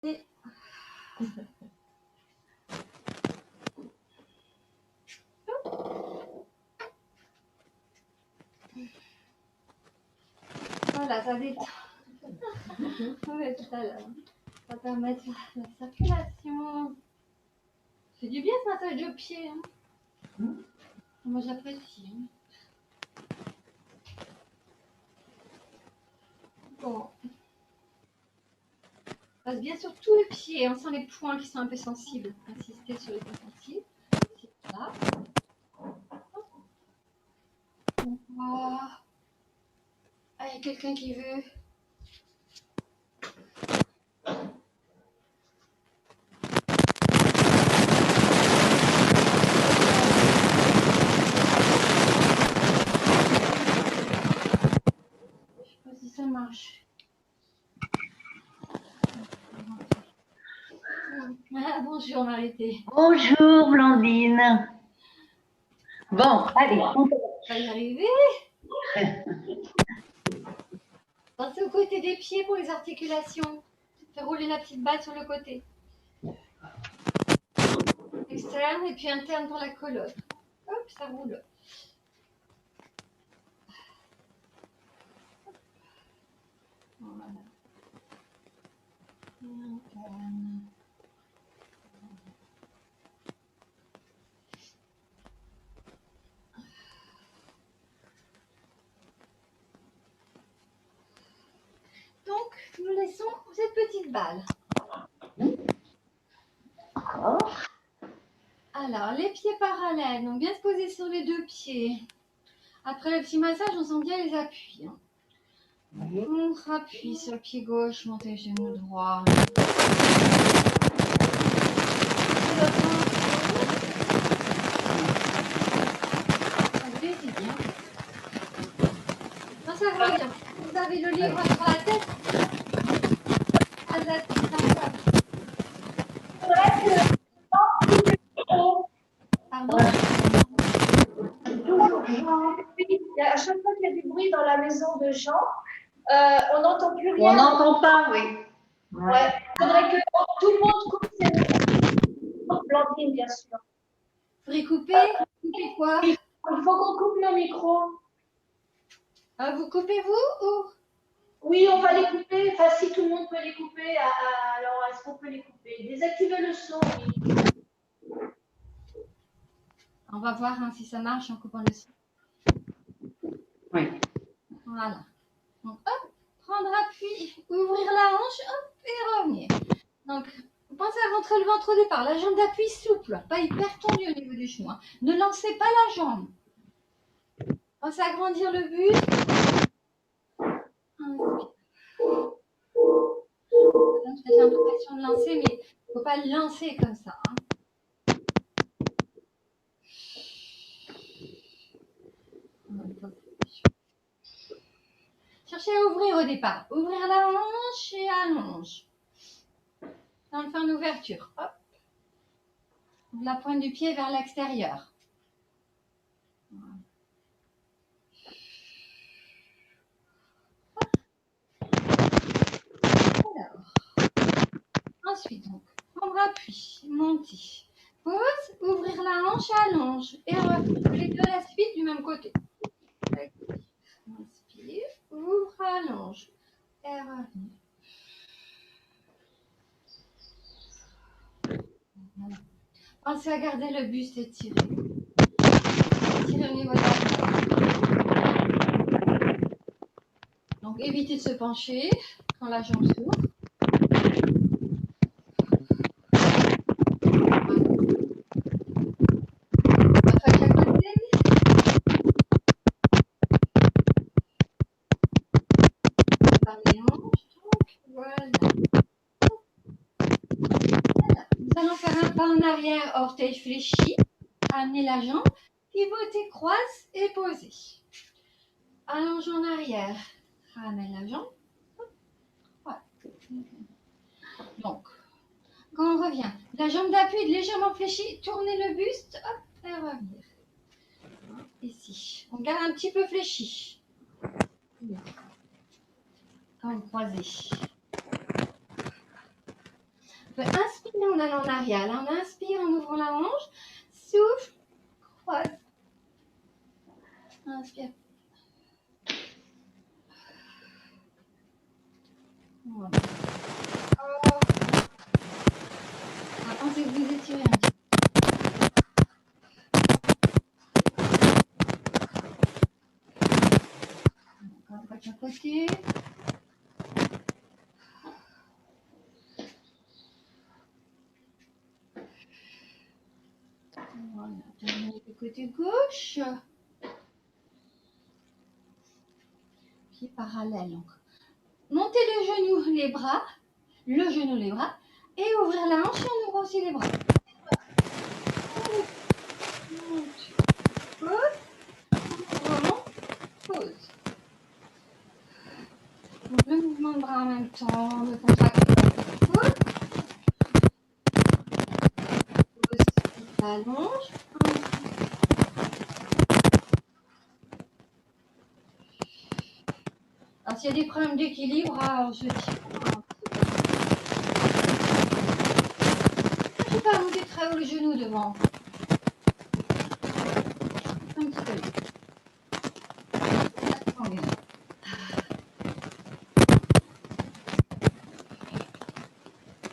Et... Voilà, ça détend. Oui, tout à l'heure. Ça va permettre la circulation. C'est du bien ce massage de pied. Hein. Moi j'apprécie. Bon. On passe bien sur tout le pied. On sent les points qui sont un peu sensibles. Insister sur les points sensibles. Là. Ah, il y a quelqu'un qui veut. Je sais pas si ça marche. Ah, bonjour Marité. Bonjour Blandine. Bon, allez, on va y arriver. Pensez au côté des pieds pour les articulations. Faire rouler la petite balle sur le côté. Externe et puis interne pour la colonne. Hop, ça roule. Voilà. Interne. Donc, nous laissons cette petite balle. Alors, les pieds parallèles, donc bien se poser sur les deux pieds. Après le petit massage, on sent bien les appuis. Hein. On appuie sur le pied gauche, montez le genou droit. Allez-y bien. Non, ça va bien. Vous avez le livre sur la tête. À la tête, pardon. Toujours Jean. À chaque fois qu'il y a du bruit dans la maison de Jean, on n'entend plus rien. On n'entend pas, oui. Ouais. Il faudrait que tout le monde coupe ses micros. Blandine, bien sûr. Vous voudrez couper quoi? Il faut qu'on coupe nos micros. Vous coupez-vous ou? Oui, on va les couper. Enfin, si tout le monde peut les couper, alors est-ce qu'on peut les couper? Désactivez le son, oui. On va voir hein, si ça marche en coupant le son. Oui. Voilà. Donc, hop, prendre appui, ouvrir la hanche, hop, et revenir. Donc, pensez à rentrer le ventre au départ. La jambe d'appui souple, pas hyper tendue au niveau du genou. Hein. Ne lancez pas la jambe. Pensez à agrandir le buste. Ça donne peut-être l'impression de lancer, mais il ne faut pas le lancer comme ça. Hein. Cherchez à ouvrir au départ. Ouvrir la hanche et allonge. On fait une ouverture. Hop. La pointe du pied vers l'extérieur. Alors. Ensuite, donc, prendre appui, monter. Pause, ouvrir la hanche, allonge. Et revenir. Les deux la suite du même côté. Inspire, ouvre, allonge. Et revenir. Voilà. Pensez à garder le buste étiré. Étirez au niveau de la tête. Donc, évitez de se pencher quand la jambe s'ouvre. Nous allons faire un pas en arrière, orteil fléchi. Amenez la jambe, pivotez, croise et posez. Allonge en arrière. Ramène la jambe. Voilà. Donc, quand on revient, la jambe d'appui est légèrement fléchie. Tournez le buste, hop, et revenir. Ici. On garde un petit peu fléchi. Quand vous croisez. peut inspirer en allant en arrière. Là, on inspire en ouvrant la hanche. Souffle, croise. Inspire. Voilà. Pensez que vous étirez un petit peu. Encore de chaque côté. Voilà, terminez du côté gauche. Pied parallèle. Donc, montez le genou, les bras. Le genou, les bras. Et ouvrir la hanche et on ouvre aussi les bras. Pause. Remonte. Pause. Donc, le mouvement de bras en même temps. Le contracte. Pause. Pause. Allonge. Alors, s'il y a des problèmes d'équilibre, on se tire. Je ne vais pas monter très haut le genou devant. Un petit peu.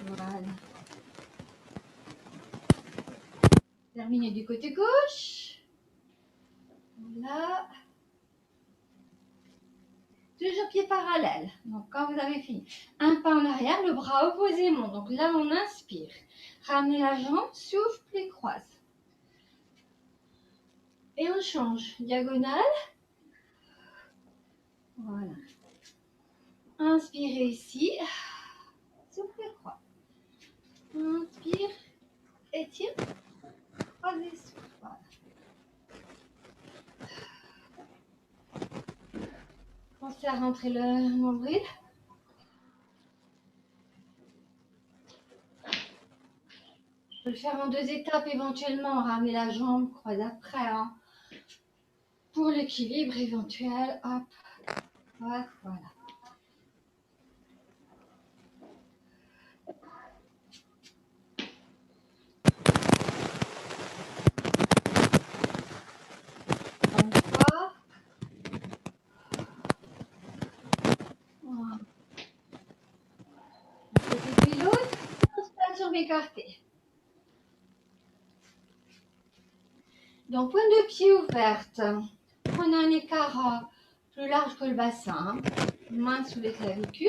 Voilà. Terminez du côté gauche. Voilà. Toujours pied parallèle. Donc, quand vous avez fini, un pas en arrière, le bras opposé monte. Donc là, on inspire. Ramenez la jambe, souffle et croise. Et on change. Diagonale. Voilà. Inspirez ici. Souffle et croise. Inspire. Étire. Croisez, souffle. Voilà. Pensez à rentrer le nombril. Je peux le faire en 2 étapes éventuellement. Ramener la jambe, croise après. Hein. Pour l'équilibre éventuel. Hop. Voilà. Une fois. Voilà. Un côté puis l'autre. Inspiration écartée. Donc, pointe de pied ouverte. Prenez un écart plus large que le bassin. Main sous les clavicules.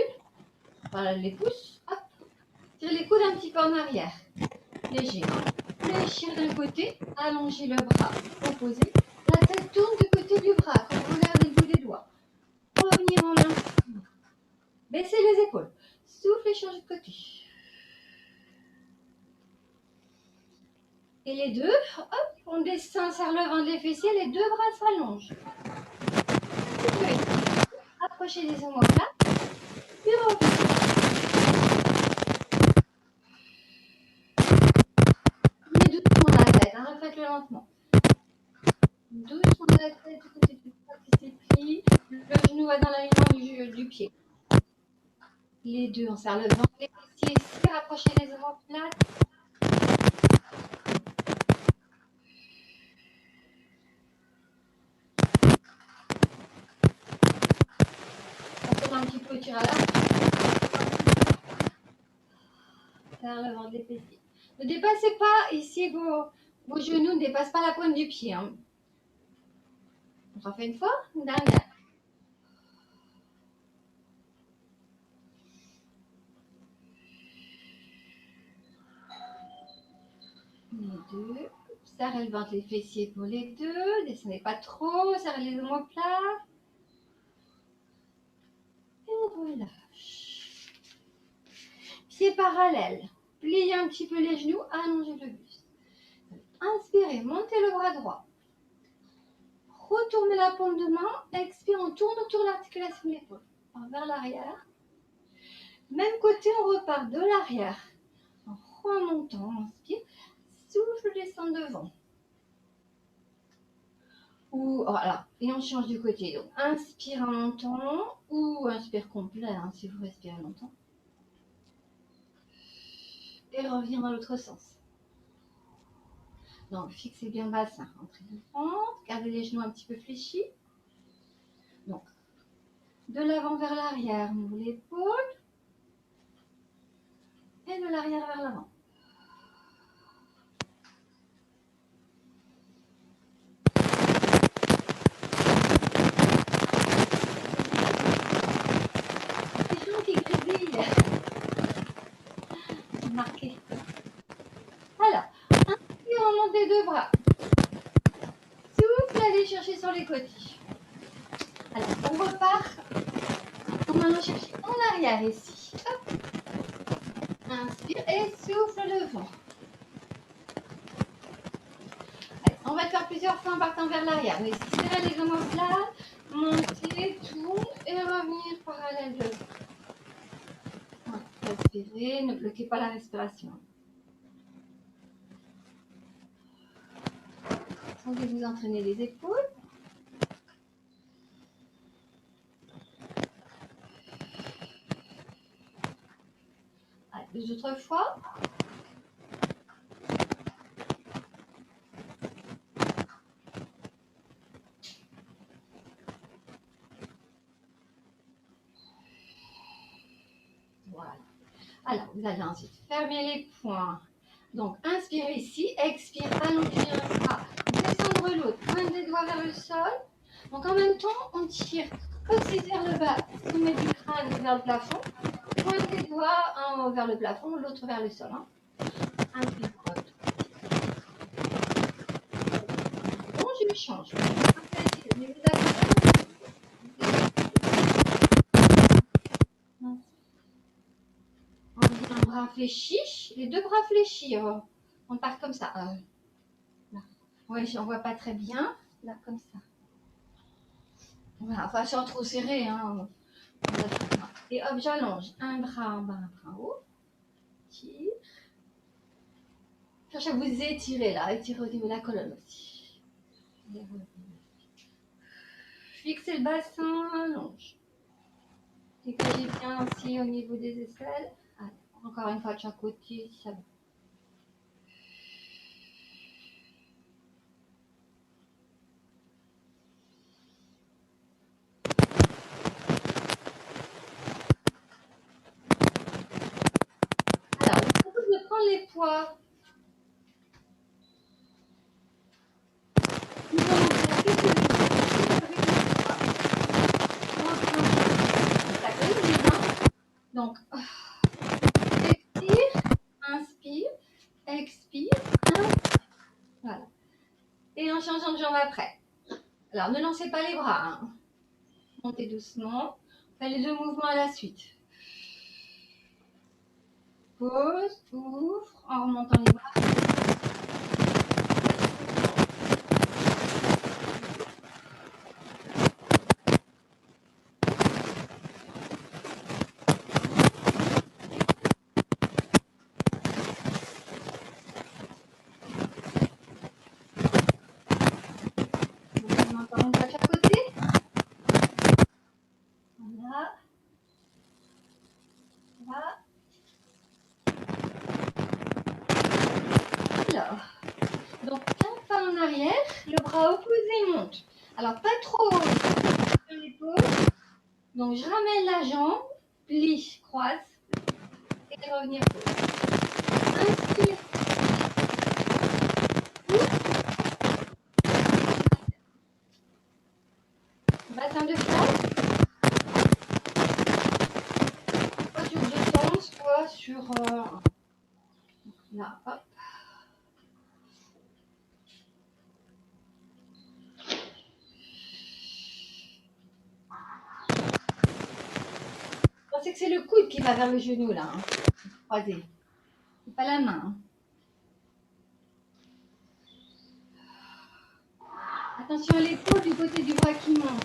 Voilà les pouces. Hop. Tirez les coudes un petit peu en arrière. Léger. Fléchir d'un côté. Allongez le bras opposé. La tête tourne du côté du bras. Quand vous regardez le bout des doigts. Revenir en inspirant. Baissez les épaules. Souffle et changez de côté. Et les deux, hop, on descend, serre le ventre des fessiers, les deux bras s'allongent. Approchez les omoplates, puis revenez. Mais doucement la tête, hein, faites-le lentement. Doucement la tête du côté du bras qui s'éplie, le genou va dans l'alignement du pied. Les deux, on serre le ventre des fessiers ici, rapprochez les omoplates. Un petit peu tir à l'arc. Serre le ventre des fessiers. Ne dépassez pas ici vos genoux, ne dépassent pas la pointe du pied. Hein. On refait une fois, une dernière. Les deux. Serrez le ventre, les fessiers pour les deux. Descendez pas trop, serrez les omoplates. Et on relâche. Pieds parallèles. Pliez un petit peu les genoux, allongez le buste. Inspirez, montez le bras droit. Retournez la paume de main. Expire, on tourne autour de l'articulation de l'épaule. Vers l'arrière. Même côté, on repart de l'arrière. En remontant, on inspire. Souffle, descend devant. Ou voilà, et on change de côté. Donc, inspire en montant ou inspire complet hein, si vous respirez longtemps. et revenir dans l'autre sens. Donc, fixez bien le bassin, rentrez le ventre, gardez les genoux un petit peu fléchis. Donc, de l'avant vers l'arrière, on ouvre l'épaule et de l'arrière vers l'avant. Les gens qui grésillent. Marqué. Alors, inspire, on monte les deux bras. Souffle, allez chercher sur les côtés. Alors, on repart. On va chercher en arrière ici. Hop. Inspire et souffle le vent. Allez, on va le faire plusieurs fois en partant vers l'arrière. Mais serrez les omoplates, montez, tourne et revenir parallèle de voilà. Respirez, ne bloquez pas la respiration. Sentez vous entraîner les épaules. Allez, deux autres fois. Voilà. Alors, vous allez ensuite fermer les poings. Donc, inspire ici, expire, allonger un bras, descendre l'autre, pointe des doigts vers le sol. Donc, en même temps, on tire aussi vers le bas, sommet du crâne vers le plafond. Pointe des doigts, un haut vers le plafond, l'autre vers le sol. Hein. Inspire, droite. Bon, je change. Mais vous on dit un bras fléchi, les deux bras fléchis. On part comme ça. Oui, j'en vois pas très bien. Là, comme ça. Voilà, enfin, sans trop serré. Hein. Et hop, j'allonge. Un bras en bas, un bras en haut. Tire. Cherchez à vous étirer là. Étirez au niveau de la colonne aussi. Fixez le bassin, allonge. Dégagez bien aussi au niveau des aisselles. Allez, encore une fois de chaque côté, ça va. Alors, je vous propose de prendre les poids. Nous allons faire quelques exercices avec les poids. Donc, expire, inspire, expire, inspire. Voilà. Et en changeant de jambe après. Alors, ne lancez pas les bras. Hein. Montez doucement. Faites les deux mouvements à la suite. Pause, ouvre, en remontant les bras. Encore une fois de chaque côté. Voilà. Voilà. Alors, donc un pas en arrière, le bras opposé monte. Alors pas trop haut sur l'épaule. Donc je ramène la jambe, plie, croise et revenir pause. Inspire. Bassin de face. Soit sur deux temps, soit sur là, hop. Pensez que c'est le coude qui va vers le genou là, hein. Croisé. C'est pas la main. Hein. Attention à l'épaule du côté du bras qui monte.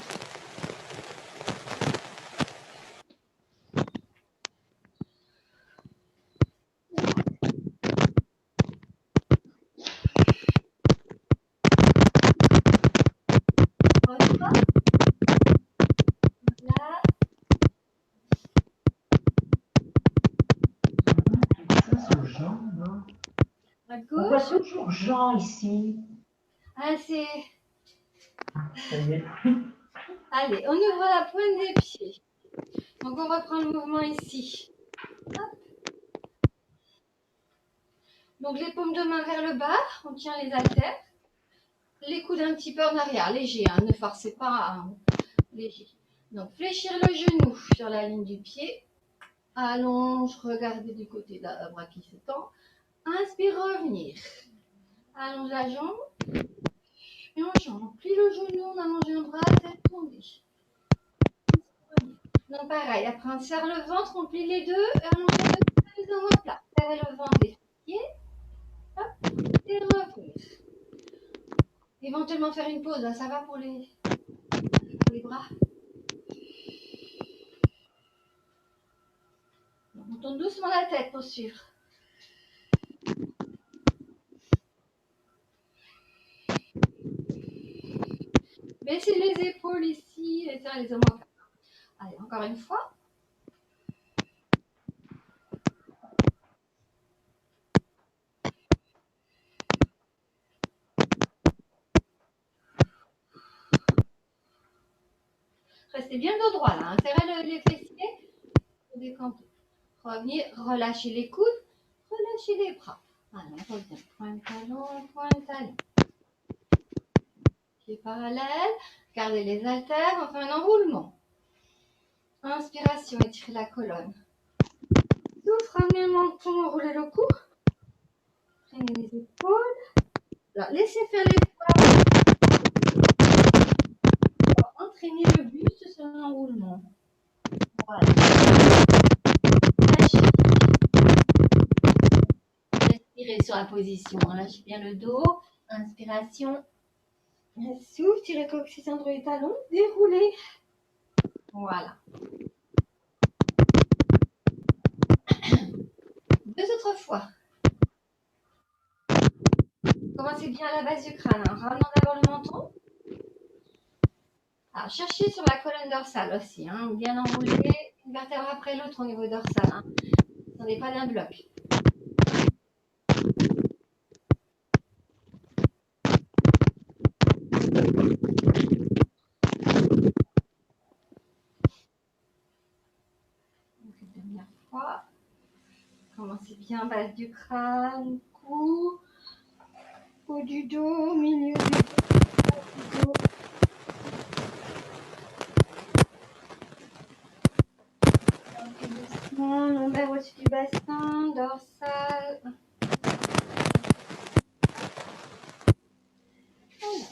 À On voit gauche. toujours Jean ici. Ah, c'est... Ça y est. Allez, on ouvre la pointe des pieds. Donc, on reprend le mouvement ici. Hop. Donc, les paumes de main vers le bas. On tient les haltères. Les coudes un petit peu en arrière. Léger, hein, ne forcez pas. Hein. Léger. Donc, fléchir le genou sur la ligne du pied. Allonge, regardez du côté de la bras qui s'étend. Inspire, revenir. Allonge la jambe. Et on change. Plie le genou, on allonge un bras, tête tournée. Donc pareil, après on serre le ventre, on plie les deux, et on les deux en plat. Serrer le ventre des pieds. Hop, et revenir. Éventuellement faire une pause, hein, ça va pour les bras. Donc, on tourne doucement la tête pour suivre. Baissez les épaules ici et serrez les omoplates. Allez, encore une fois. Restez bien dos droit là, hein. Serrez les fessiers. Décantez. Revenir, relâchez les coudes, relâchez les bras. Allez, on revient. Point de talon, point de talon. Pieds parallèles. Gardez les haltères, on fait un enroulement. Inspiration, étirez la colonne. Souffle, ramenez le menton, enroulez le cou. Prenez les épaules. Alors, laissez faire les bras. Entraînez le buste sur l'enroulement. Voilà. Lâchez. Respirez sur la position. Lâchez bien le dos. Inspiration. Souffle, tirez le coccyx entre les talons. Déroulez. Voilà. Deux autres fois. Commencez bien à la base du crâne. Hein. Ramenons d'abord le menton. Alors, cherchez sur la colonne dorsale aussi. Hein. Bien enroulé, une vertèbre après l'autre au niveau dorsal. Hein. Ce n'est pas d'un bloc. Donc, une dernière fois. Commencez bien, base du crâne, cou, haut du dos, milieu du dos. Doucement, lombaire au-dessus du bassin, dorsal. Alors,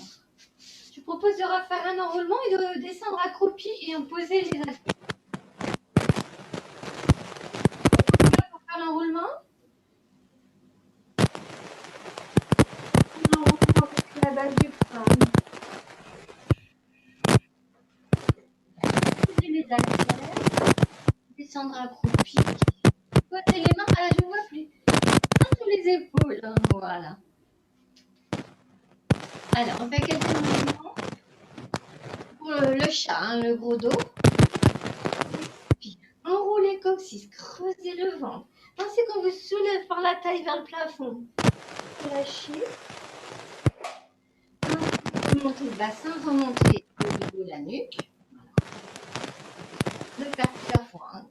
je vous propose de refaire un enroulement et de descendre accroupi et en poser les haltères. Pour faire l'enroulement. La base du crâne. Posez les haltères. Descendre accroupi. Posez les mains. Ah, je ne vois plus. Sur les épaules. Voilà. Alors, on fait quelques mouvements pour le chat, hein, le gros dos. Puis, enroulez coccyx, creusez le ventre. Pensez qu'on vous soulève par la taille vers le plafond. Lâchez. Remontez le bassin, remontez au niveau de la nuque. Le faire plusieurs fois. Hein.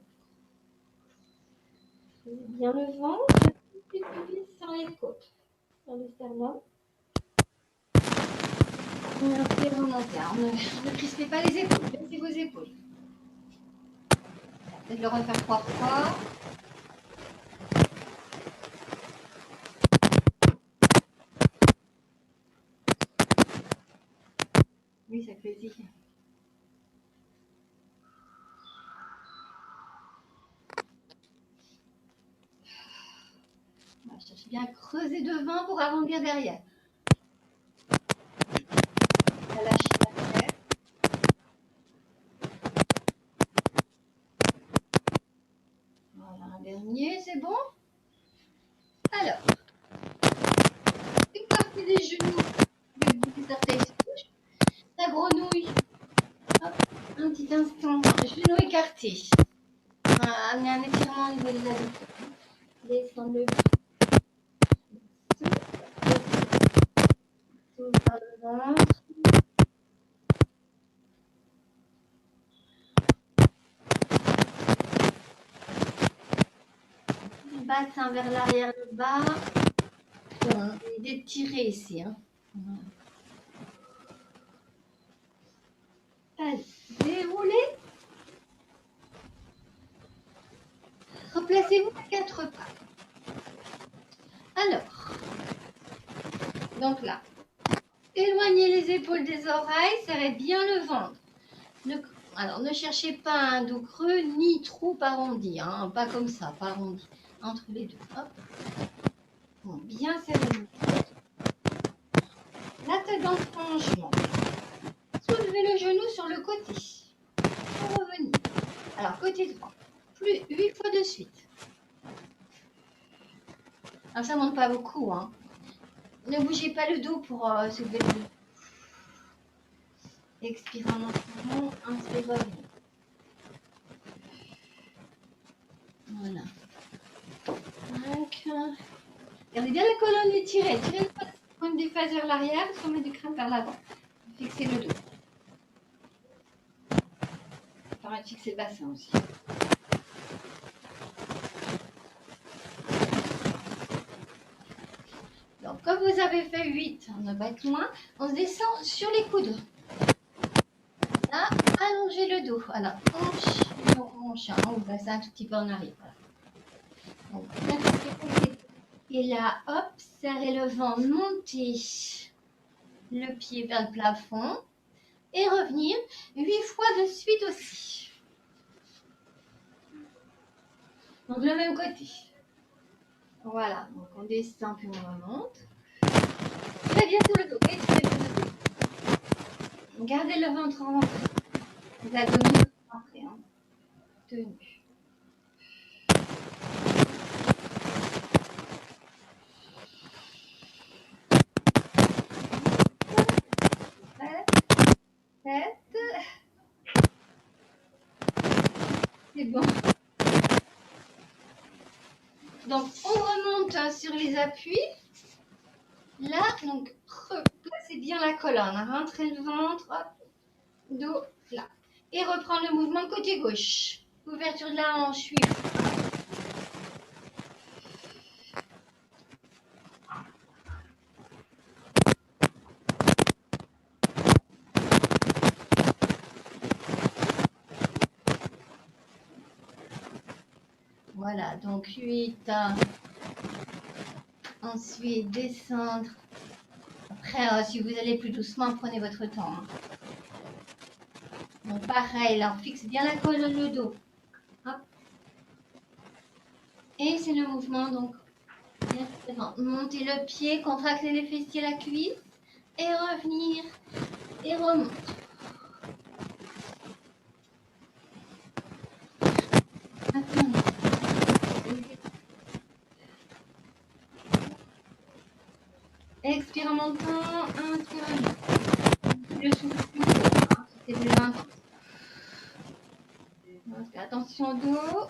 Bien le ventre, et puis sur les côtes, sur le sternum. Et remontez. Alors, ne crispez pas les épaules, baissez vos épaules. Peut-être le refaire 3 fois. Oui, ça fait plaisir. Je cherche bien à creuser devant pour arrondir derrière. Lâchez la tête. Voilà, un dernier, c'est bon. Alors, une partie des genoux, le bout des orteils se touche. La grenouille. Hop, un petit instant. Genou écarté. Amenez un étirement au niveau des abdos. Descendre le bas. bassin vers l'arrière, le bas. Bon, d'étirer ici. Hein. Voilà. Allez, déroulez. Replacez-vous à 4 pas. Alors, donc là, éloignez les épaules des oreilles, serrez bien le ventre. Alors, ne cherchez pas un dos creux ni trop arrondi, hein, pas comme ça, pas arrondi, entre les deux. Hop. Bon, bien serré le ventre. La tête dans le franchement. Soulevez le genou sur le côté. Pour revenir. Alors, côté droit. Plus 8 fois de suite. Alors, ça ne monte pas beaucoup. Hein. Ne bougez pas le dos pour soulever le dos. Expirez en entrant, inspirez, revenez. Voilà. Donc, gardez bien la colonne étirée. Tirez le point des fesses vers l'arrière, sommet du crâne vers l'avant. Fixez le dos. Pareil, fixez le bassin aussi. Donc, comme vous avez fait 8, on ne va être loin, on se descend sur les coudes. Là, allongez le dos. Alors, hanche, on ouvre ça un tout petit peu en arrière. Voilà. Donc, et là, hop, serrez le vent, montez le pied vers le plafond et revenir 8 fois de suite aussi. Donc, le même côté. Voilà, donc on descend puis on remonte. Très bien sur le dos. Gardez le ventre rentré. Les abdominaux rentrés. Hein. Tenu. C'est bon. Donc, on remonte sur les appuis. Là, donc, replacez bien la colonne. Rentrez le ventre, hop, dos, là. Et reprendre le mouvement côté gauche. Ouverture de la hanche, suivre. Voilà, donc 8. Ensuite, descendre. Après, si vous allez plus doucement, prenez votre temps. Hein. Donc, pareil, là, on fixe bien la colonne, le dos. Hop. Et c'est le mouvement, donc, directement. Montez le pied, contractez les fessiers, la cuisse. Et revenir. Et remonte. Attendez. Expire en montant, inspire en montant. Le souffle plus court, hein, c'est plus intense. Donc, attention au dos.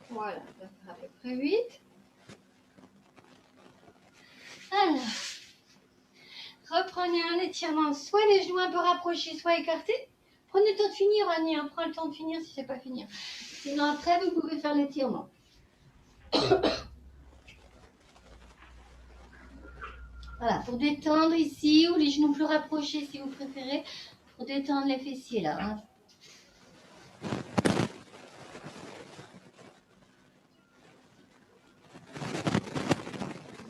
Voilà, ça fera à peu près 8. Alors, reprenez un étirement, soit les genoux un peu rapprochés, soit écartés. Prenez le temps de finir, Annie, hein, prends le temps de finir si c'est pas finir. Sinon après, vous pouvez faire l'étirement. Voilà, pour détendre ici, ou les genoux plus rapprochés si vous préférez, pour détendre les fessiers là. Hein.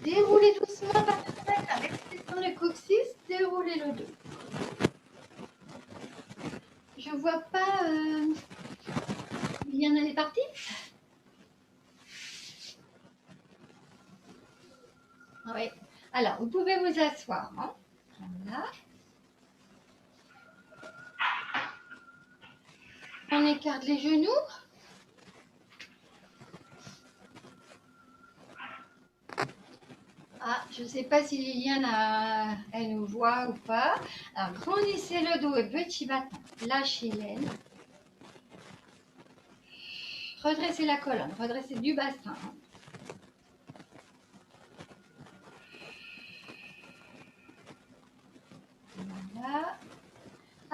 Déroulez doucement par la tête avec le coccyx, déroulez le dos. Je vois pas. Liliane, elle est partie? Oui. Alors, vous pouvez vous asseoir. Hein. Voilà. On écarte les genoux. Ah, je ne sais pas si Liliane, elle nous voit ou pas. Alors, grandissez le dos et petit bâton. Lâchez l'aile. Redressez la colonne, redressez du bassin.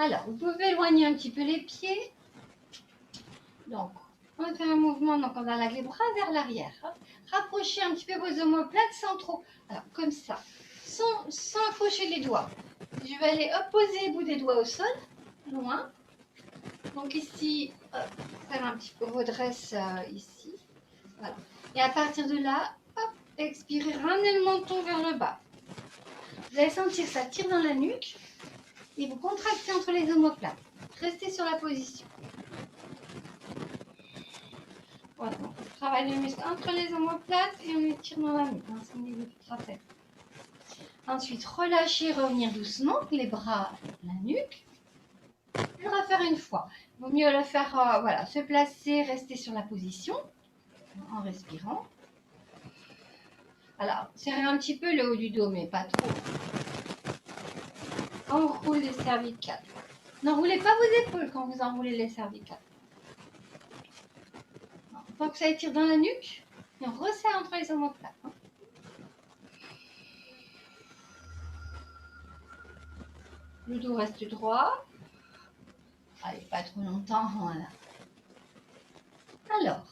Alors, vous pouvez éloigner un petit peu les pieds. Donc, on fait un mouvement, donc on a les bras vers l'arrière. Hein. Rapprochez un petit peu vos omoplates sans trop. Alors, comme ça, sans accrocher les doigts. Je vais aller opposer le bout des doigts au sol, loin. Donc ici, faire un petit peu redresse ici. Voilà. Et à partir de là, hop, expirez, ramenez le menton vers le bas. Vous allez sentir ça tire dans la nuque et vous contractez entre les omoplates. Restez sur la position. Voilà, donc on travaille le muscle entre les omoplates et on étire dans la nuque. Hein, c'est au niveau du trapèze. Ensuite, relâchez, revenir doucement, les bras, la nuque. On va faire une fois. Il vaut mieux le faire, voilà, se placer, rester sur la position en respirant. Alors, serrez un petit peu le haut du dos, mais pas trop. Enroule les cervicales. N'enroulez pas vos épaules quand vous enroulez les cervicales. Tant que ça étire dans la nuque, et on resserre entre les omoplates. Hein. Le dos reste droit. Allez, pas trop longtemps, voilà. Alors,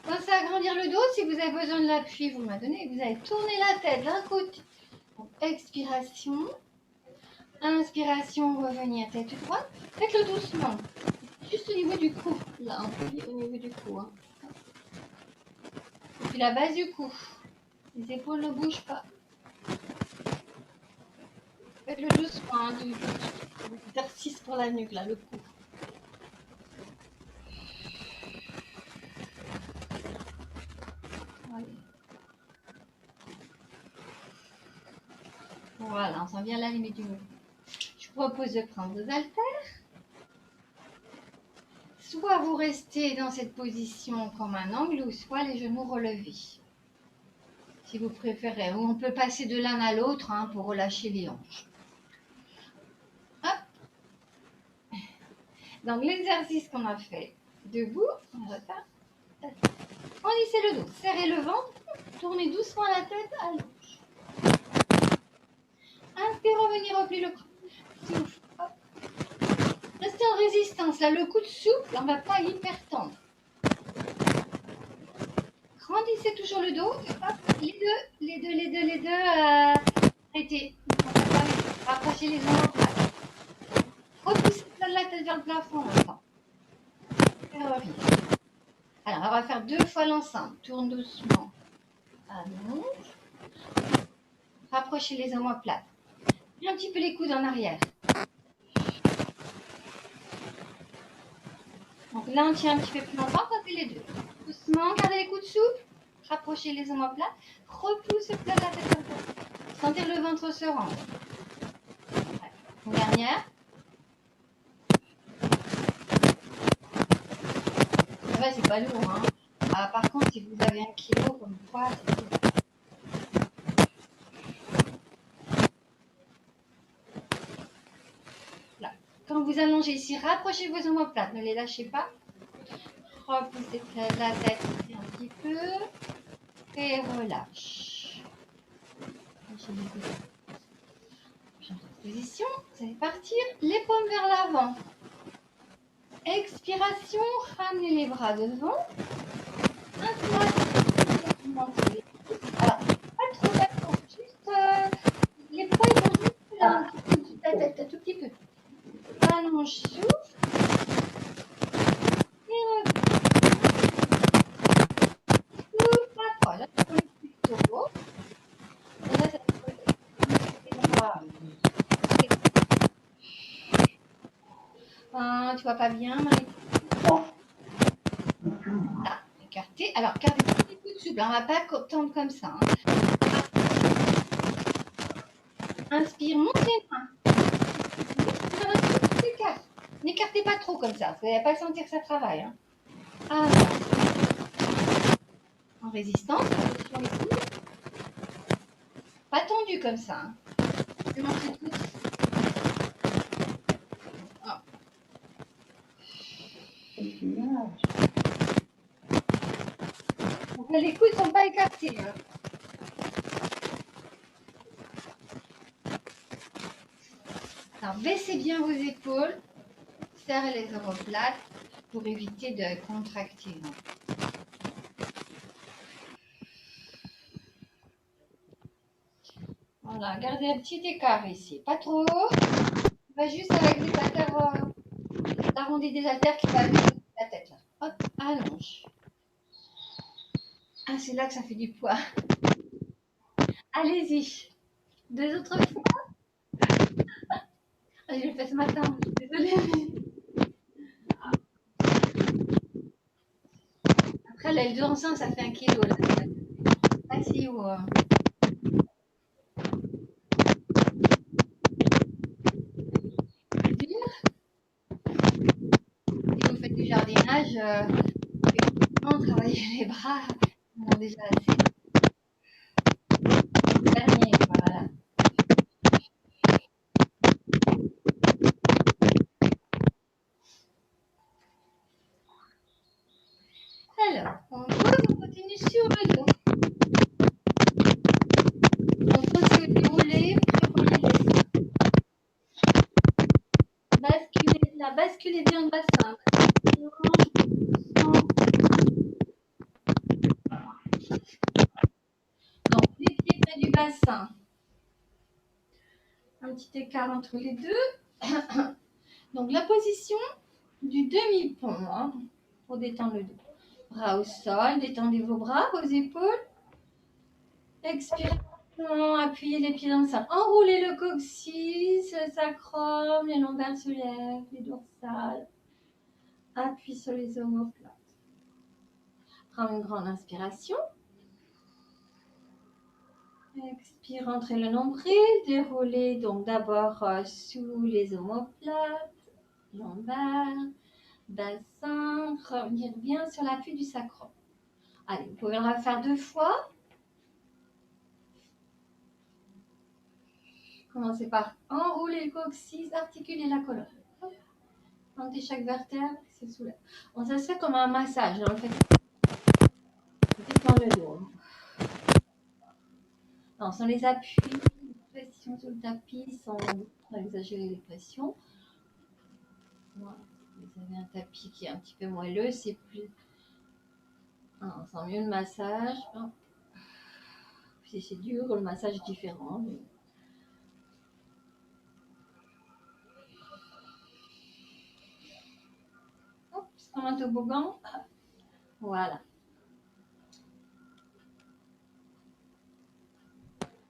pensez à agrandir le dos. Si vous avez besoin de l'appui, vous me donnez. Vous allez tourner la tête d'un côté. Donc, expiration. Inspiration, revenir tête droite. Faites-le doucement. Juste au niveau du cou. Là, au niveau du cou. Hein. Et puis la base du cou. Les épaules ne bougent pas. Faites-le doucement. Hein, du exercice pour la nuque, là, le cou. Voilà, on sent bien la limite du mouvement. Je vous propose de prendre vos haltères. Soit vous restez dans cette position comme un angle, ou soit les genoux relevés. Si vous préférez. Ou on peut passer de l'un à l'autre hein, pour relâcher les hanches. Hop. Donc l'exercice qu'on a fait debout, on va faire. Enlissez le dos, serrez le ventre, tournez doucement la tête à gauche. Inspirez, revenez, repliez le bras. Souffle. Hop. Restez en résistance. Là, le coude souple, on ne va pas hyper tendre. Grandissez toujours le dos. Hop. Les deux. Arrêtez. Rapprochez les omoplates. Repoussez la tête vers le plafond maintenant. Et revenez. Alors, on va faire 2 fois l'ensemble. Tourne doucement. Allonge. Rapprochez les omoplates. Et un petit peu les coudes en arrière. Donc là, on tient un petit peu plus longtemps, ça fait les deux. Doucement, gardez les coudes souples. Rapprochez les omoplates. Repoussez la tête vers le plafond. Sentir le ventre se rendre. Une dernière. Ça va, c'est pas lourd. Hein. Ah, par contre, si vous avez 1 kilo comme poids, c'est lourd. Là. Quand vous allongez ici, rapprochez vos omoplates, ne les lâchez pas. Repoussez la tête un petit peu et relâche. Change de position, vous allez partir, les paumes vers l'avant. Expiration, ramenez les bras devant. Inspiration, alors, pas trop, juste les bras ils vont juste là, la tête, un tout petit peu. Allonge, souffle. Et reviens. Souffle, pas trop. Là, c'est plutôt haut. Et là, ça va. Tu vois pas bien, Marie? Là, écartez. Alors, gardez les coudes souples. On ne va pas tendre comme ça. Hein. Inspire, montez les mains. N'écartez pas trop comme ça. Vous n'allez pas sentir que ça travaille. Hein. Avance. En résistance, sur les coudes. Pas tendu comme ça. Hein. Je vais montrer tout. Donc, les coudes ne sont pas écartés. Hein. Alors, Alors, baissez bien vos épaules, serrez les omoplates pour éviter de contracter. Voilà, gardez un petit écart ici, pas trop haut. On va juste avec des haltères, l'arrondi des haltères qui va avec la tête là. Hop, allonge. Ah, c'est là que ça fait du poids. Allez-y. 2 autres fois. Ah, je l'ai fait ce matin, désolée. Après, l'aile d'ensemble, ça fait 1 kilo là. Pas si haut. Dur. Si vous faites du jardinage, effectivement, travailler les bras, ils ont déjà assez. Dernier, voilà. Alors, on continue sur le dos. On peut se dérouler, puis relier les seins. Basculez bien le bassin. Donc, les pieds près du bassin. Un petit écart entre les deux. Donc, la position du demi-pont, hein, pour détendre le dos. Bras au sol, détendez vos bras, vos épaules. Expirez, appuyez les pieds dans le sol. Enroulez le coccyx, le sacrum, les lombaires se lèvent, les dorsales. Appuyez sur les omoplates. Prends une grande inspiration. Expire, entrez le nombril. Déroulez donc d'abord sous les omoplates, lombaires, bassin. Revenir bien sur l'appui du sacrum. Allez, vous pouvez le refaire 2 fois. Commencez par enrouler le coccyx, articuler la colonne. Sentez chaque vertèbre qui se soulève. On ça se fait comme un massage. En fait, détend le dos. Non, sans les appuis, les pressions sur le tapis, sans exagérer les pressions. Voilà. Vous avez un tapis qui est un petit peu moelleux, c'est plus. On sent mieux le massage. Si c'est dur, le massage est différent. Mais... Hop, c'est comme un toboggan. Voilà.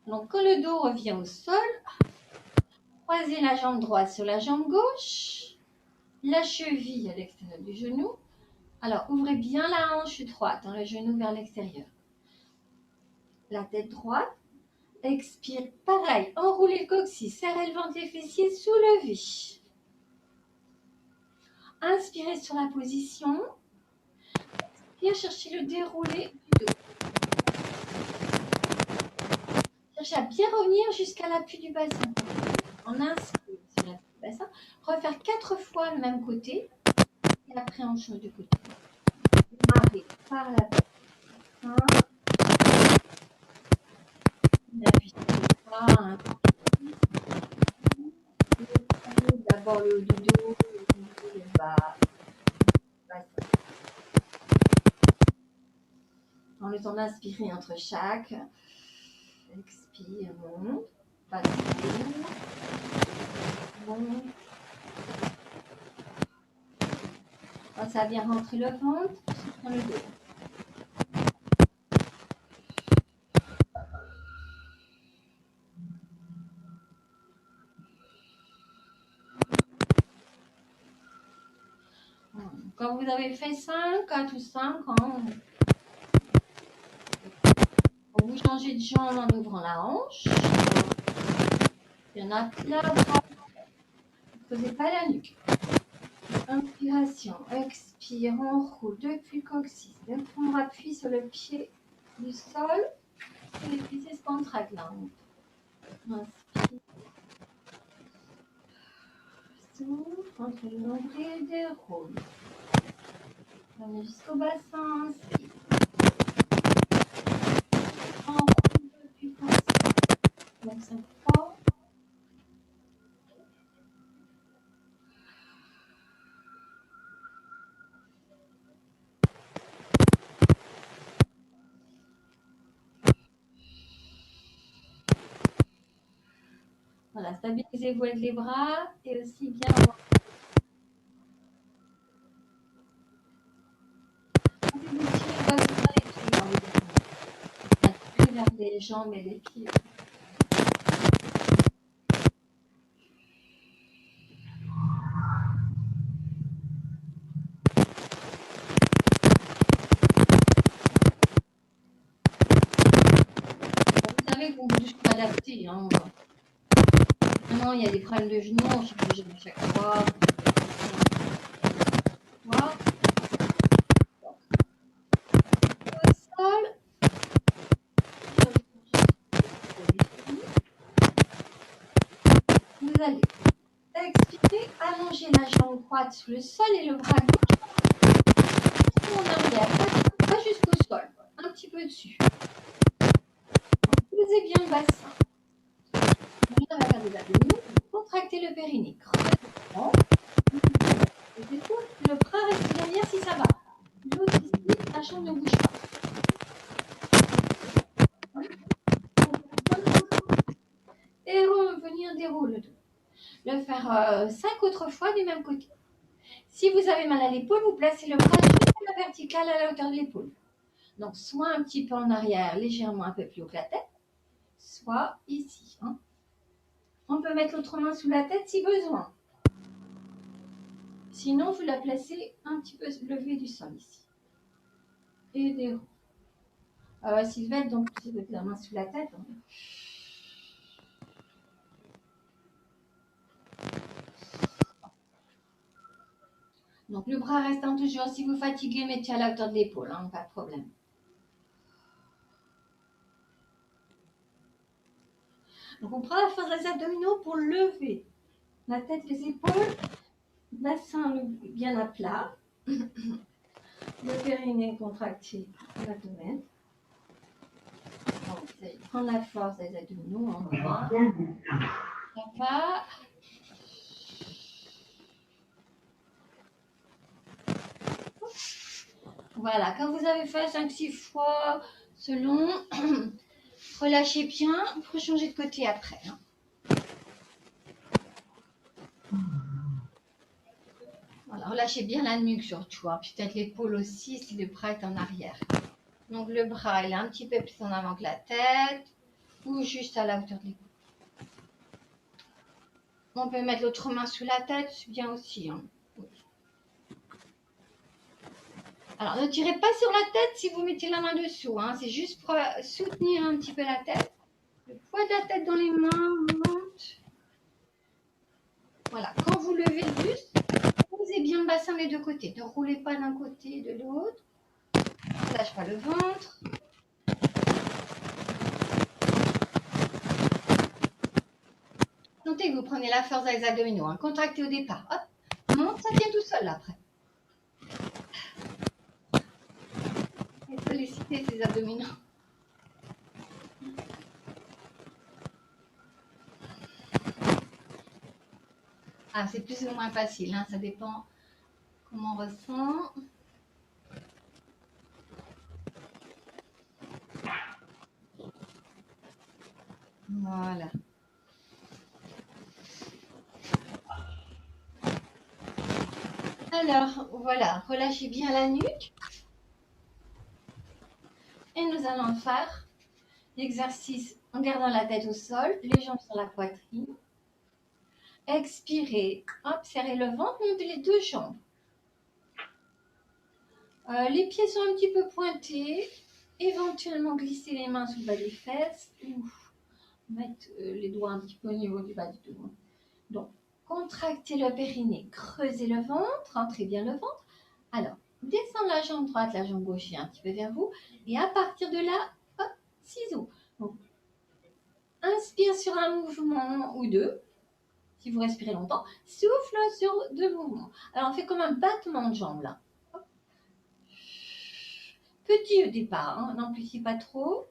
Donc, quand le dos revient au sol, croisez la jambe droite sur la jambe gauche, la cheville à l'extérieur du genou. Alors, ouvrez bien la hanche droite, le genou vers l'extérieur. La tête droite. Expire, pareil, enroulez le coccyx, serrez le ventre, les fessiers, soulevez. Inspirez sur la position. Expire, cherchez le déroulé du dos. Cherchez à bien revenir jusqu'à l'appui du bassin. On inspire sur l'appui du bassin. Refaire 4 fois le même côté. Et après, on change de côté. Démarrez par la tête. Appuyez sur le bras. D'abord le haut du dos, le bas. En le temps d'inspirer entre chaque. Expire, monte. Bascule. Monte. Quand ça vient rentrer le ventre, souffle le dos. Quand vous avez fait 5, 4 ou 5, vous changez de jambe en ouvrant la hanche. Il y en a là, ne posez pas la nuque. Inspiration, expire, on roule depuis le coccyx. On appuie sur le pied du sol et les pieds se contractent là. Inspire. Souffle entre le nombril et déroule. On est jusqu'au bassin, inspire. On roule depuis le coccyx. Donc 5 fois. Voilà, stabilisez-vous avec les bras et aussi bien. Vous tirez pas vers les pieds, hein, plus vers les jambes et les pieds. Vous savez qu'on peut toujours adapter. Hein. Vraiment, il y a des problèmes de genoux, on change de genou à chaque fois. Voilà. Au sol. Vous allez expirer, allonger la jambe droite sur le sol et le bras gauche en arrière, pas jusqu'au sol, un petit peu dessus. Posez bien le bassin. On va faire des abdominaux, contractez le périnée, creusez les épaules, le bras reste derrière si ça va. L'autre ici, la jambe ne bouge pas. Et revenir dérouler le dos. Le faire 5 autres fois du même côté. Si vous avez mal à l'épaule, vous placez le bras juste à la verticale à la hauteur de l'épaule. Donc, soit un petit peu en arrière, légèrement un peu plus haut que la tête, soit ici. Hein. On peut mettre l'autre main sous la tête si besoin. Sinon, vous la placez un petit peu levée du sol ici. Et déroule. Sylvette, donc, tu veux la main sous la tête. Hein. Donc, le bras restant toujours. Si vous fatiguez, mettez à la hauteur de l'épaule. Hein, pas de problème. Donc, on prend la force des abdominaux pour lever la tête, les épaules, bassin bien à plat, le périnée contracté, l'abdomen. Prendre la force des abdominaux en bas. Ça va. Voilà, quand vous avez fait 5-6 fois, selon, relâchez bien, il faut changer de côté après. Hein. Voilà, relâchez bien la nuque surtout, hein. Peut-être l'épaule aussi si le bras est en arrière. Donc le bras il est un petit peu plus en avant que la tête ou juste à la hauteur de l'épaule. On peut mettre l'autre main sous la tête, c'est bien aussi. Hein. Alors ne tirez pas sur la tête si vous mettez la main dessous, hein. C'est juste pour soutenir un petit peu la tête. Le poids de la tête dans les mains monte. Voilà, quand vous levez le buste, posez bien le bassin des deux côtés. Ne roulez pas d'un côté et de l'autre. Ne lâchez pas le ventre. Notez que vous prenez la force dans les abdominaux. Hein. Contractez au départ. Hop, monte, ça tient tout seul après. Et sollicitez ces abdominaux. Ah, c'est plus ou moins facile. Hein. Ça dépend comment on ressent. Voilà. Alors, voilà, relâchez bien la nuque. Et nous allons faire l'exercice en gardant la tête au sol, les jambes sur la poitrine. Expirez, hop, serrez le ventre, montez les deux jambes. Les pieds sont un petit peu pointés. Éventuellement glisser les mains sous le bas des fesses ou mettre les doigts un petit peu au niveau du bas du dos. Donc, contractez le périnée, creusez le ventre, rentrez bien le ventre. Alors, descendez la jambe droite, la jambe gauche vient un petit peu vers vous. Et à partir de là, hop, ciseaux. Donc, inspire sur un mouvement ou deux, si vous respirez longtemps. Souffle sur 2 mouvements. Alors, on fait comme un battement de jambes là. Hop. Petit au départ, hein, n'amplifiez pas trop.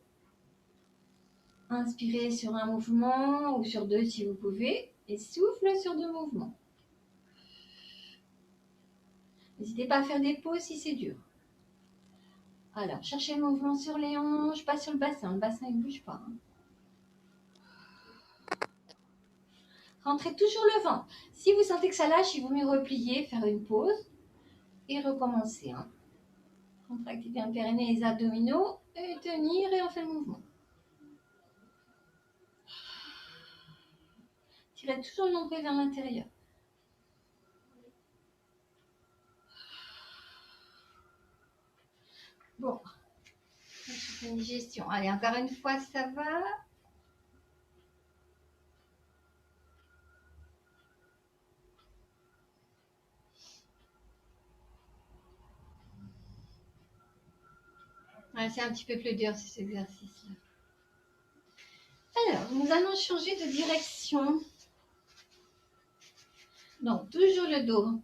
Inspirez sur un mouvement ou sur 2 si vous pouvez. Et souffle sur 2 mouvements. N'hésitez pas à faire des pauses si c'est dur. Alors, cherchez le mouvement sur les hanches, pas sur le bassin. Le bassin, il ne bouge pas. Hein. Rentrez toujours le ventre. Si vous sentez que ça lâche, il vaut mieux replier, faire une pause et recommencer. Hein. Contractez bien le périnée et les abdominaux et tenir et on fait le mouvement. Tirez toujours le nombril vers l'intérieur. Bon, je fais une digestion. Allez, encore une fois, ça va. Ouais, c'est un petit peu plus dur, cet exercice-là. Alors, nous allons changer de direction. Donc, toujours le dos.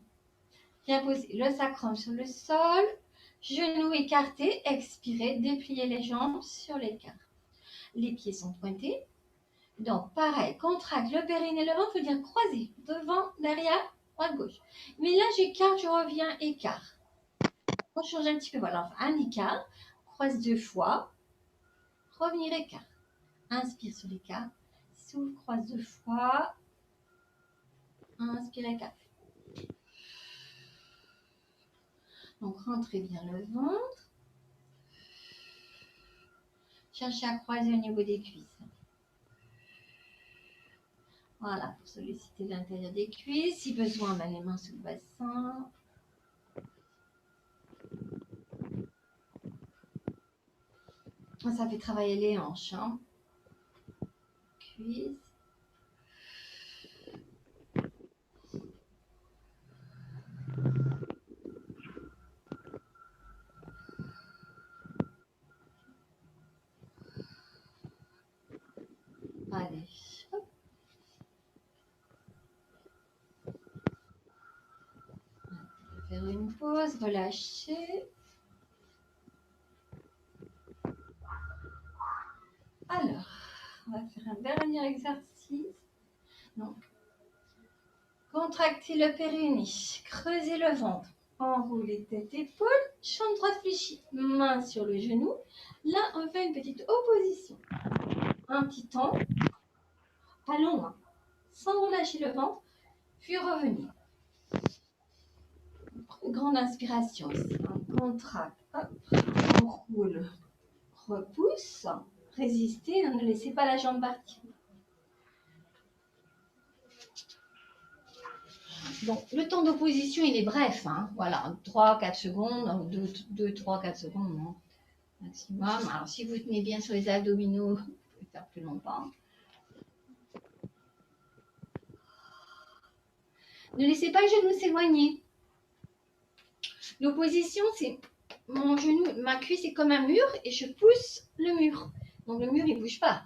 Bien poser le sacrum sur le sol. Genoux écartés. Expirez. Dépliez les jambes sur l'écart. Les pieds sont pointés. Donc, pareil, contracte le périnée, le ventre, il faut dire croisé. Devant, derrière, droite, gauche. Mais là, j'écarte, je reviens, écart. On change un petit peu. Voilà, enfin, un écart. Croise 2 fois. Revenir, écart. Inspire sur l'écart. Souffle, croise 2 fois. Inspire, écart. Donc, rentrez bien le ventre. Cherchez à croiser au niveau des cuisses. Voilà, pour solliciter l'intérieur des cuisses. Si besoin, ben, les mains sous le bassin. Ça fait travailler les hanches. Hein. Cuisses. Allez, hop. On va faire une pause, relâcher. Alors, on va faire un dernier exercice. Donc, contractez le périnée, creusez le ventre, enroulez tête épaule, champ droit fléchi, main sur le genou. Là, on fait une petite opposition. Un petit temps, pas long, hein, sans relâcher le ventre, puis revenir. Une grande inspiration ici. On contracte, hop, on roule, repousse, résistez, ne laissez pas la jambe partir. Donc, le temps d'opposition, il est bref. Hein. Voilà, 3-4 secondes, 2-3-4 secondes non, maximum. Alors, si vous tenez bien sur les abdominaux, vous pouvez faire plus longtemps. Ne laissez pas le genou s'éloigner. L'opposition, c'est mon genou, ma cuisse est comme un mur et je pousse le mur. Donc, le mur, il ne bouge pas.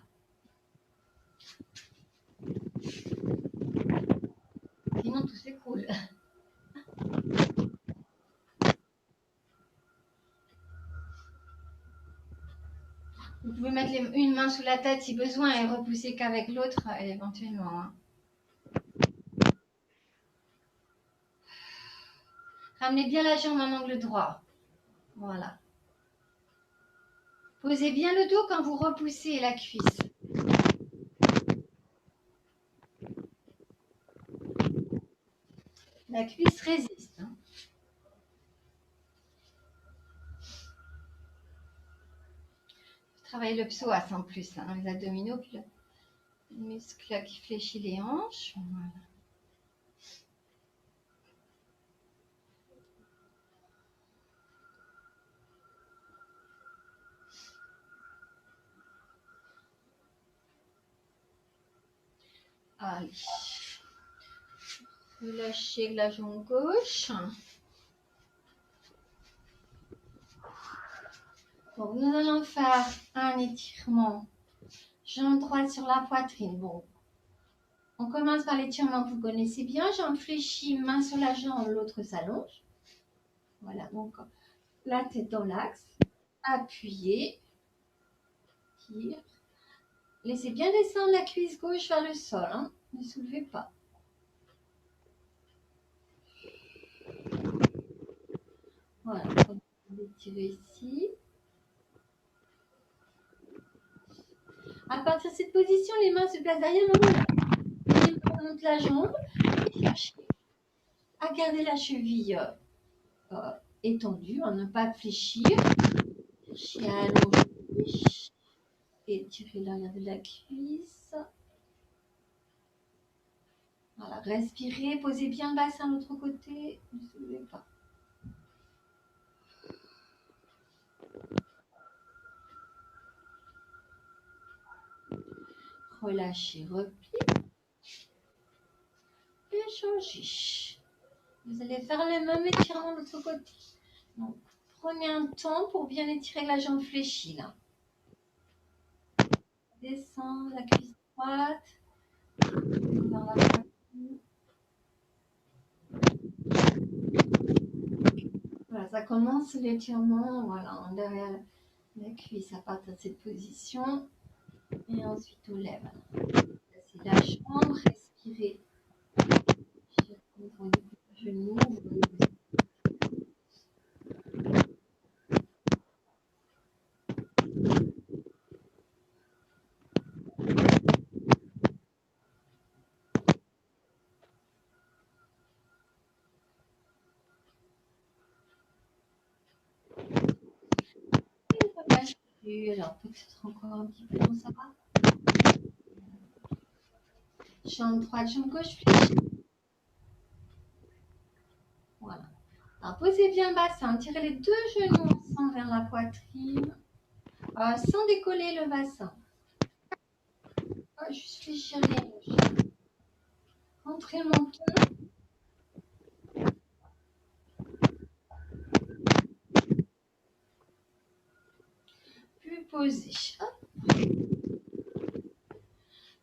Sinon, tout s'écroule. Vous pouvez mettre une main sous la tête si besoin et repousser qu'avec l'autre éventuellement. Hein. Ramenez bien la jambe en angle droit. Voilà. Posez bien le dos quand vous repoussez la cuisse. La cuisse résiste. Hein. Travaillez le psoas en plus, hein, les abdominaux, puis le muscle qui fléchit les hanches. Voilà. Allez. Relâchez la jambe gauche. Donc, nous allons faire un étirement. Jambe droite sur la poitrine. Bon. On commence par l'étirement que vous connaissez bien. Jambe fléchie, main sur la jambe, l'autre s'allonge. Voilà, donc la tête dans l'axe. Appuyez. Tire. Laissez bien descendre la cuisse gauche vers le sol. Hein. Ne soulevez pas. Voilà, on va étirer ici. À partir de cette position, les mains se placent derrière le rouleau. monte la jambe et cherchez à garder la cheville étendue, à ne pas fléchir. Cherchez à allonger et tirer l'arrière de la cuisse. Voilà, respirez, posez bien le bassin de l'autre côté, ne soulevez pas. Relâchez, repliez. Et changez. Vous allez faire le même étirement de l'autre côté. Donc, prenez un temps pour bien étirer la jambe fléchie. Là. Descends la cuisse droite. Vers la poitrine. Voilà, ça commence l'étirement. Voilà, derrière la cuisse à partir de cette position. Et ensuite, on lève. Placez la jambe, respirez. Ouvrez le genou, ouvrez le alors peut-être encore un petit peu, non, ça va. Jambe droite, jambe gauche, fléchie. Voilà. Alors posez bien le bassin, tirez les deux genoux ensemble vers la poitrine, sans décoller le bassin. Juste fléchir les hanches. Rentrez le menton. Puis posez. Hop.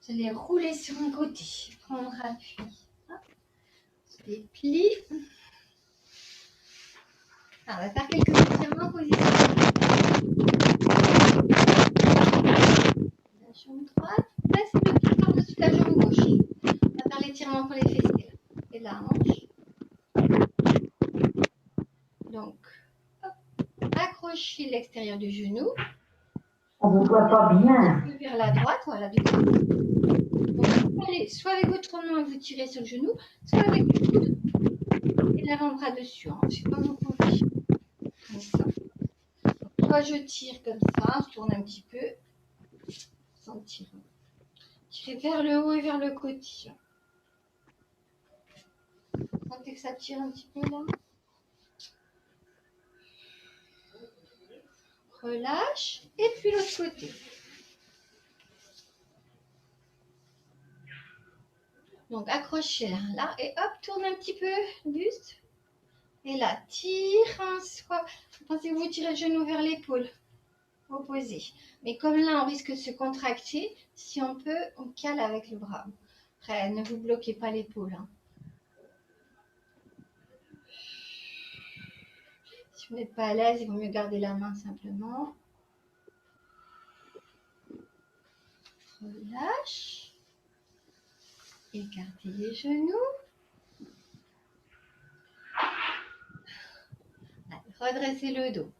Vous allez rouler sur un côté, prendre appui. Hop. Se déplie. Alors, on va faire quelques étirements en position. La jambe droite, placez le pied par-dessus la jambe gauche. On va faire l'étirement pour les fessiers. Et la hanche. Donc, hop. Accrochez l'extérieur du genou. On ne voit pas bien. Vers la droite, voilà, du coup. Donc, vous allez soit avec votre main, vous tirez sur le genou, soit avec le coude et l'avant-bras dessus. Hein. Je sais pas vous pouvez. Comme ça. Donc, soit je tire comme ça, je tourne un petit peu, sans tirer. Tirez vers le haut et vers le côté. Sentez que ça tire un petit peu là. Relâche. Et puis l'autre côté. Donc accrochez là et hop, tourne un petit peu le buste. Et là, tire. Soit, pensez que vous tirez le genou vers l'épaule. Opposé. Mais comme là, on risque de se contracter, si on peut, on cale avec le bras. Après, ne vous bloquez pas l'épaule. Hein. Si vous n'êtes pas à l'aise, il vaut mieux garder la main simplement. Relâche. Écartez les genoux. Allez, redressez le dos.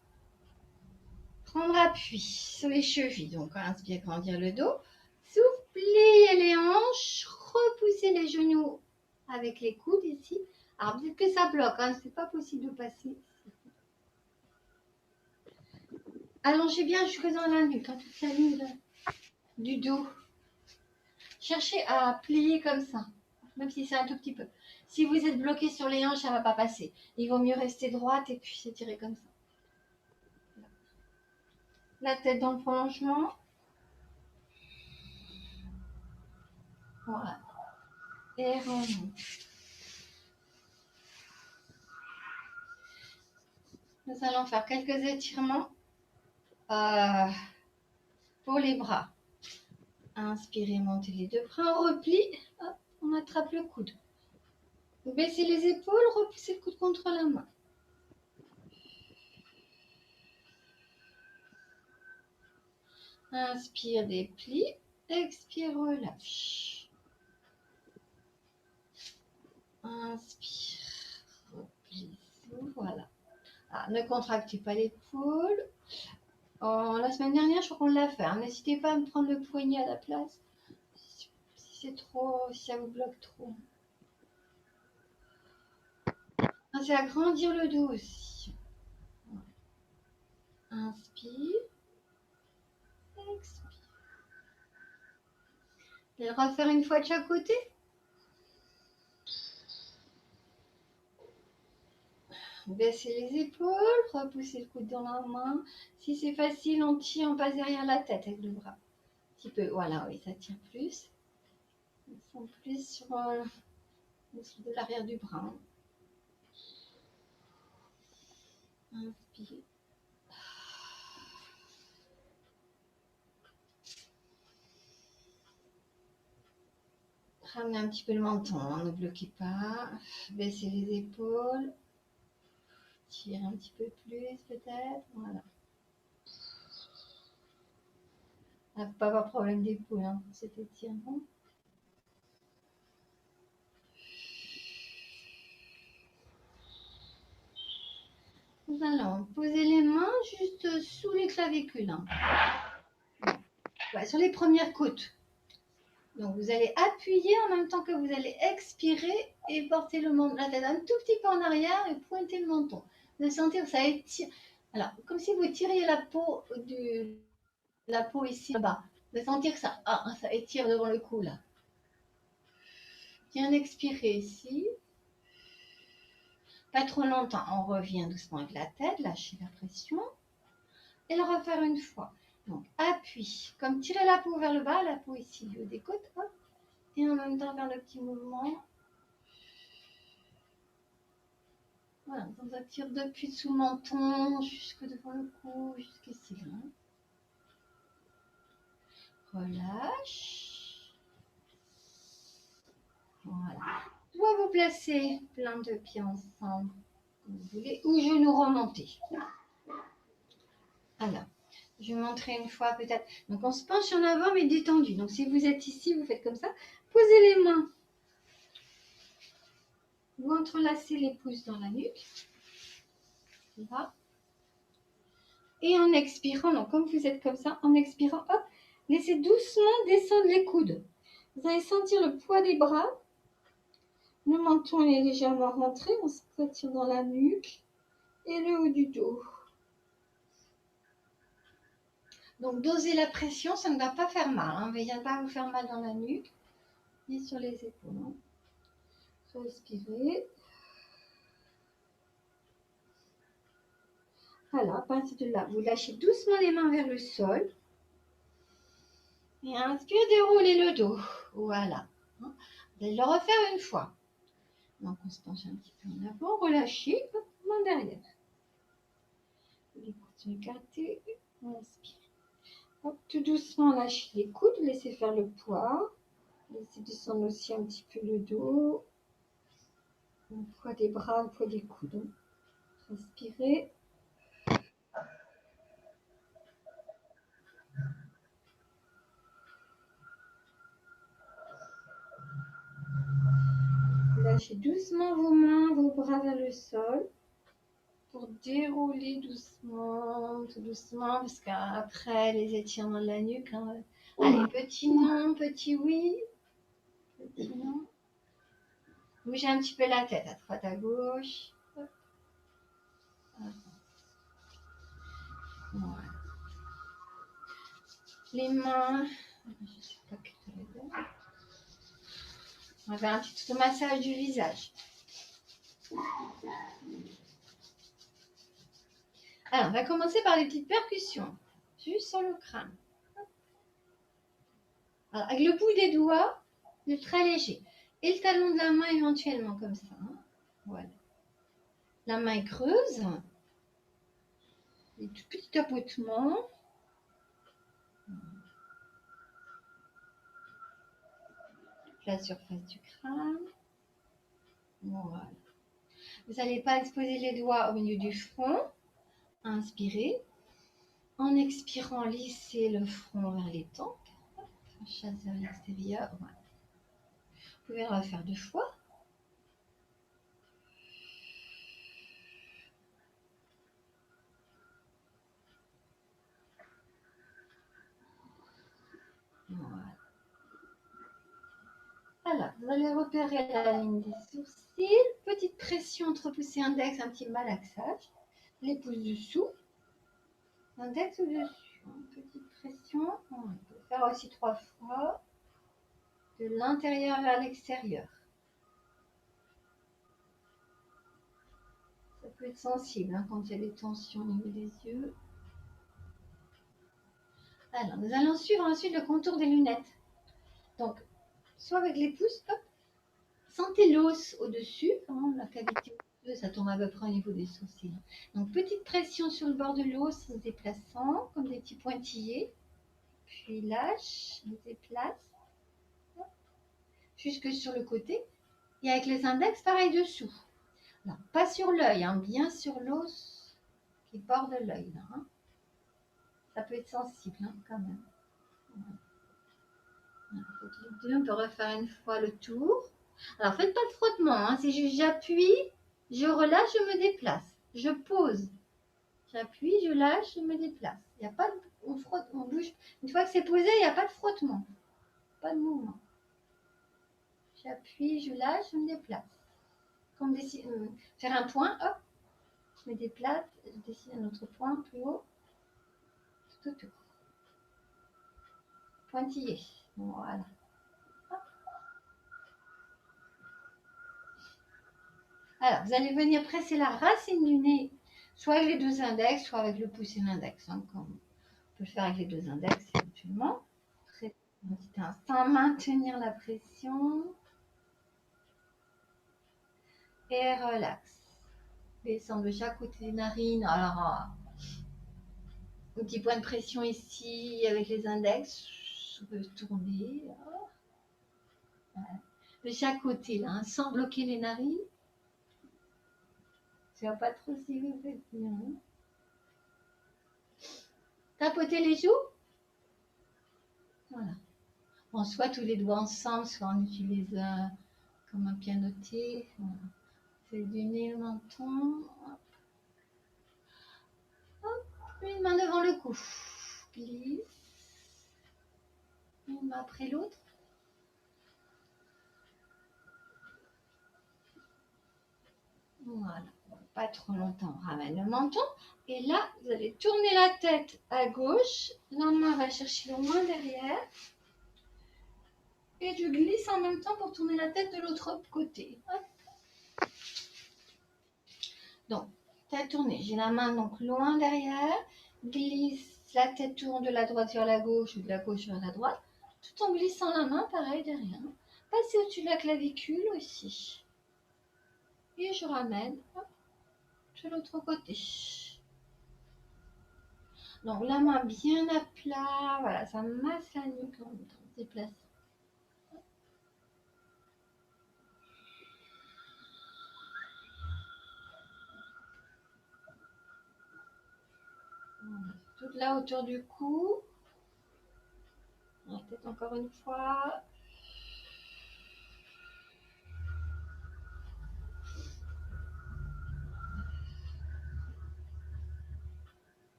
Prendre appui sur les chevilles. Donc, inspire, grandir le dos. Souffle, pliez les hanches. Repoussez les genoux avec les coudes ici. Alors, peut-être que ça bloque. Hein, c'est pas possible de passer. Allongez bien jusque dans la nuque, hein, toute la ligne du dos. Cherchez à plier comme ça, même si c'est un tout petit peu. Si vous êtes bloqué sur les hanches, ça ne va pas passer. Il vaut mieux rester droite et puis s'étirer comme ça. La tête dans le prolongement. Voilà. Et remonte. Nous allons faire quelques étirements pour les bras. Inspirez, montez les deux bras, on replie, hop, on attrape le coude. Vous baissez les épaules, repoussez le coude contre la main. Inspire, déplie, expire, relâche. Inspire, replie, voilà. Ah, ne contractez pas l'épaule. La semaine dernière, je crois qu'on l'a fait. Hein. N'hésitez pas à me prendre le poignet à la place. c'est trop, si ça vous bloque trop. Pensez à agrandir le dos aussi. Inspire, expire. Et le refaire une fois de chaque côté. Baissez les épaules, repoussez le coude dans la main. Si c'est facile, on tire, on passe derrière la tête avec le bras. Un petit peu, voilà, oui, ça tire plus. On sent plus sur de l'arrière du bras. Inspire. Ramenez un petit peu le menton, hein, ne bloquez pas. Baissez les épaules. Tirez un petit peu plus peut-être. Voilà. On n'a pas avoir de problème d'épaule hein, pour cet étirement. Nous allons poser les mains juste sous les clavicules. Hein. Ouais, sur les premières côtes. Donc vous allez appuyer en même temps que vous allez expirer et porter la tête un tout petit peu en arrière et pointer le menton. Vous allez sentir que ça étire. Alors, comme si vous tiriez la peau ici là-bas. Vous allez sentir que ça étire devant le cou là. Bien expirer ici. Pas trop longtemps. On revient doucement avec la tête, lâchez la pression. Et le refaire une fois. Donc appui. Comme tirer la peau vers le bas, la peau ici du haut des côtes. Hop. Et en même temps faire le petit mouvement. Voilà, on attire depuis sous le menton, jusque devant le cou, jusqu'ici. Relâche. Voilà. Soit vous placez plein de pieds ensemble, comme vous voulez, ou genoux remontés. Alors, je vais montrer une fois peut-être. Donc, on se penche en avant, mais détendu. Donc, si vous êtes ici, vous faites comme ça. Posez les mains. Vous entrelacez les pouces dans la nuque. Là. Et en expirant, donc comme vous êtes comme ça, en expirant, hop, laissez doucement descendre les coudes. Vous allez sentir le poids des bras. Le menton est légèrement rentré, on s'attire dans la nuque et le haut du dos. Donc dosez la pression, ça ne va pas faire mal. Hein. Il ne va pas vous faire mal dans la nuque ni sur les épaules. Hein. Respirez. Voilà, à partir de là, vous lâchez doucement les mains vers le sol. Et inspire, déroulez le dos. Voilà. Vous allez le refaire une fois. Donc on se penche un petit peu en avant, relâchez, hop, main derrière. Les coudes sont écartés, on inspire. Hop, tout doucement, lâchez les coudes, laissez faire le poids. Laissez descendre aussi un petit peu le dos. Le poids des bras, le poids des coudes. Respirez. Lâchez doucement vos mains, vos bras vers le sol. Pour dérouler doucement, tout doucement, parce qu'après les étirements de la nuque, hein, allez, petit non, petit oui, petit non. Bougez un petit peu la tête, à droite, à gauche. Hop. Voilà. Les mains, je sais pas on va faire un petit massage du visage. Alors, on va commencer par les petites percussions, juste sur le crâne. Alors, avec le bout des doigts, le très léger. Et le talon de la main éventuellement comme ça. Hein. Voilà. La main est creuse. Et tout petit tapotement. La surface du crâne. Voilà. Vous n'allez pas exposer les doigts au milieu du front. Inspirez. En expirant, lissez le front vers les tempes. Chasse vers l'extérieur. Voilà. Vous pouvez le refaire 2 fois. Voilà. Alors, vous allez repérer la ligne des sourcils. Petite pression entre pouce et index, un petit malaxage. Les pouces dessous. Index au-dessus. Petite pression. On peut faire aussi 3 fois. De l'intérieur vers l'extérieur. Ça peut être sensible hein, quand il y a des tensions au niveau des yeux. Alors, nous allons suivre ensuite le contour des lunettes. Donc, soit avec les pouces, hop, sentez l'os au-dessus, hein, la cavité osseuse, ça tombe à peu près au niveau des sourcils. Donc, petite pression sur le bord de l'os en se déplaçant, comme des petits pointillés. Puis lâche, on déplace, hop, jusque sur le côté. Et avec les index, pareil dessous. Alors, pas sur l'œil, hein, bien sur l'os qui borde l'œil. Là, hein. Ça peut être sensible hein, quand même. Voilà. On peut refaire une fois le tour. Alors, faites pas de frottement, hein. C'est juste j'appuie, je relâche, je me déplace. Je pose. J'appuie, je lâche, je me déplace. Il n'y a pas de, on frotte, on bouge. Une fois que c'est posé, il n'y a pas de frottement. Pas de mouvement. J'appuie, je lâche, je me déplace. Comme faire un point, hop, je me déplace, je dessine un autre point plus haut, tout autour. Pointillé. Voilà. Alors, vous allez venir presser la racine du nez, soit avec les deux index, soit avec le pouce et l'index. Hein, comme on peut le faire avec les deux index éventuellement. Très un petit instant, maintenir la pression. Et relax. Descendre de chaque côté des narines. Alors, un petit point de pression ici avec les index. On peut tourner. Voilà. De chaque côté, là, hein, sans bloquer les narines. Je ne sais pas trop si vous faites bien. Tapoter les joues. Voilà. Bon, soit tous les doigts ensemble, soit on utilise comme un pianotier. Voilà. C'est du nez au menton. Hop. Hop. Une main devant le cou. Glisse. Une main après l'autre. Voilà. Pas trop longtemps. On ramène le menton. Et là, vous allez tourner la tête à gauche. La main va chercher loin derrière. Et je glisse en même temps pour tourner la tête de l'autre côté. Hop. Donc, tête tournée. J'ai la main donc loin derrière. Glisse, la tête tourne de la droite vers la gauche ou de la gauche vers la droite. Tout en glissant la main, pareil derrière. Passer au-dessus de la clavicule aussi. Et je ramène hop, de l'autre côté. Donc, la main bien à plat. Voilà, ça masse la nuque en même temps. Déplace. Voilà. Toute la hauteur du cou. Peut-être encore une fois.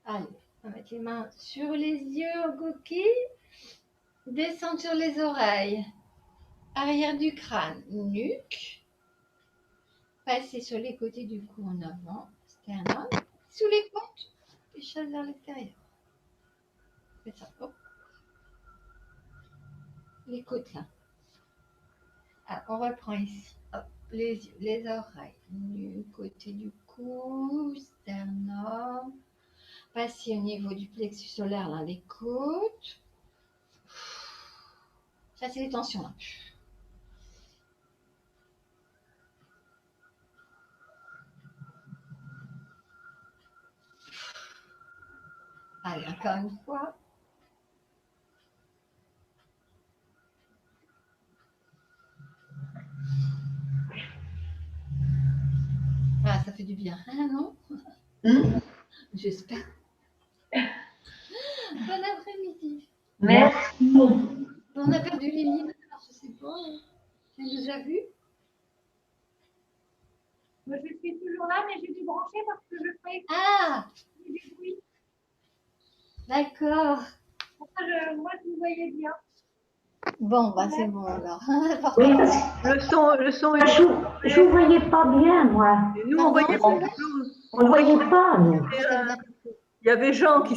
Allez, on va mettre les mains sur les yeux en coquille. Descendre sur les oreilles. Arrière du crâne, nuque. Passer sur les côtés du cou en avant. Sternum. Sous les côtes. Et chasse vers l'extérieur. C'est ça. Hop. Les côtes là. Alors, on reprend ici. Hop. Les yeux, les oreilles. Nuque, côté du cou. Sternum. Passer au niveau du plexus solaire, là, les côtes. Chasser les tensions là. Allez, encore une fois. Ah, ça fait du bien. Ah non J'espère. Bon après-midi. Merci. On a perdu Lily, alors je sais pas. Tu as déjà vu? Moi, je suis toujours là, mais j'ai dû brancher parce que je fais Ah, du bruit. d'accord. Pour moi, je vous voyais bien. Bon, bah c'est bon alors. Oui, parce que Le son je ne vous voyais pas bien, moi. nous, on voyait Pardon? quelque chose. On ne voyait pas, nous. Il y avait Jean qui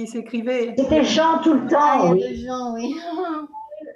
s'écrivait. C'était Jean tout le Ah, temps, il y a oui. deux gens, oui.